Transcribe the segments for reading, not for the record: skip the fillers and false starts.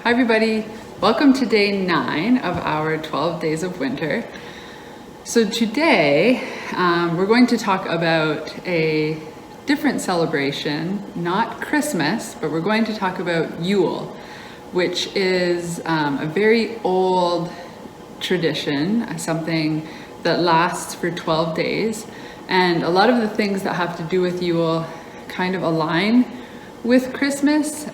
Hi everybody, welcome to day 9 of our 12 days of winter. So today we're going to talk about a different celebration, not Christmas, but we're going to talk about Yule, which is a very old tradition, something that lasts for 12 days. And a lot of the things that have to do with Yule kind of align with Christmas.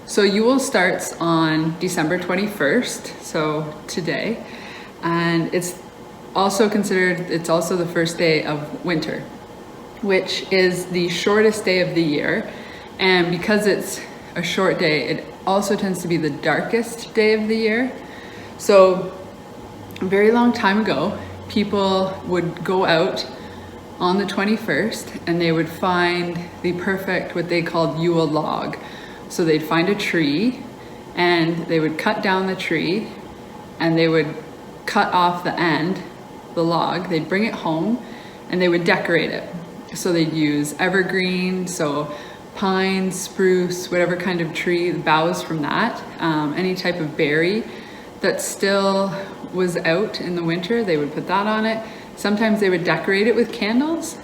So Yule starts on December 21st, so today, and it's also the first day of winter, which is the shortest day of the year. And because it's a short day, it also tends to be the darkest day of the year. So a very long time ago, people would go out on the 21st and they would find the perfect, what they called Yule Log. So they'd find a tree and they would cut down the tree and they would cut off the end, the log, they'd bring it home and they would decorate it. So they'd use evergreen, so pine, spruce, whatever kind of tree, the boughs from that, any type of berry that still was out in the winter, they would put that on it. Sometimes they would decorate it with candles.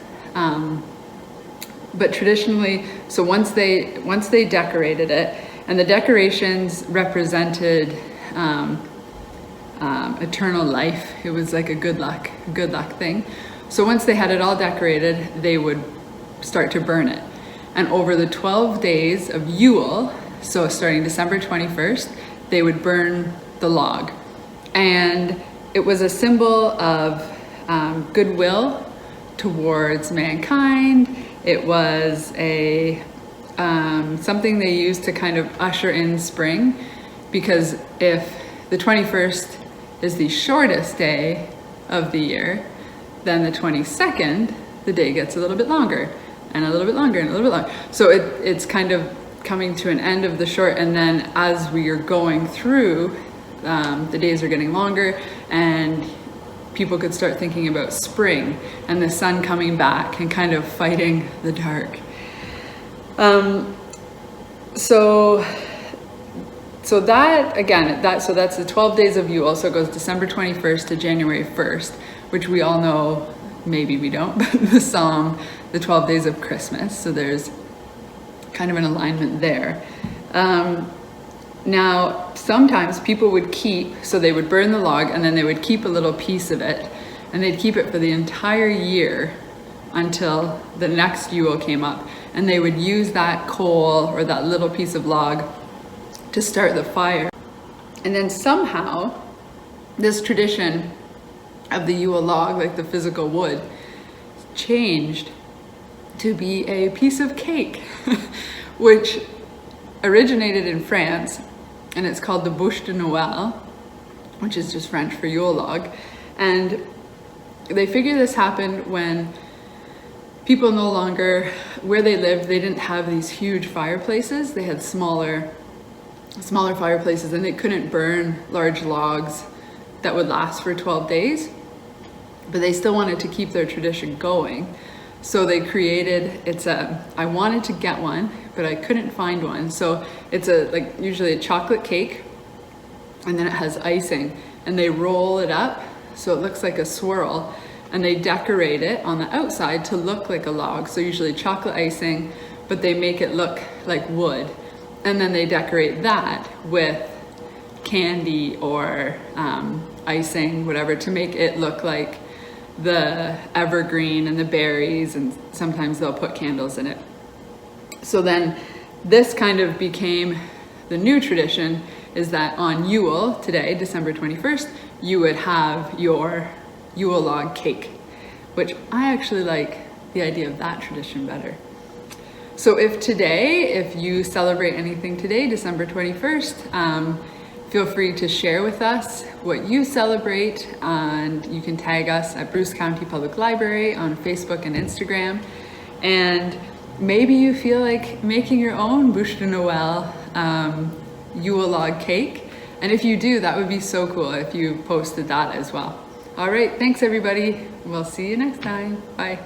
But traditionally, so once they decorated it, and the decorations represented eternal life, it was like a good luck thing. So once they had it all decorated, they would start to burn it. And over the 12 days of Yule, so starting December 21st, they would burn the log. And it was a symbol of goodwill towards mankind. It was a something they used to kind of usher in spring, because if the 21st is the shortest day of the year, then the 22nd, the day gets a little bit longer and a little bit longer and a little bit longer. So it's kind of coming to an end of the short, and then as we are going through, the days are getting longer and people could start thinking about spring and the sun coming back and kind of fighting the dark. So that's the 12 days of Yule. So it goes December 21st to January 1st, which we all know, maybe we don't, but the song, the 12 days of Christmas. So there's kind of an alignment there. Now, sometimes people would so they would burn the log and then they would keep a little piece of it, and they'd keep it for the entire year until the next Yule came up, and they would use that coal or that little piece of log to start the fire. And then somehow this tradition of the Yule log, like the physical wood, changed to be a piece of cake, which originated in France, and it's called the bûche de Noël, which is just French for Yule log. And they figure this happened when people no longer, where they lived, they didn't have these huge fireplaces. They had smaller fireplaces, and they couldn't burn large logs that would last for 12 days, but they still wanted to keep their tradition going. So they created, I wanted to get one, but I couldn't find one. So it's usually a chocolate cake, and then it has icing, and they roll it up so it looks like a swirl, and they decorate it on the outside to look like a log. So usually chocolate icing, but they make it look like wood. And then they decorate that with candy or icing, whatever, to make it look like the evergreen and the berries, and sometimes they'll put candles in it. So then this kind of became the new tradition, is that on Yule, today, December 21st, you would have your Yule log cake, which I actually like the idea of that tradition better. So if you celebrate anything today, December 21st, feel free to share with us what you celebrate, and you can tag us at Bruce County Public Library on Facebook and Instagram. And maybe you feel like making your own bûche de Noël Yule log cake. And if you do, that would be so cool if you posted that as well. All right, thanks everybody. We'll see you next time. Bye.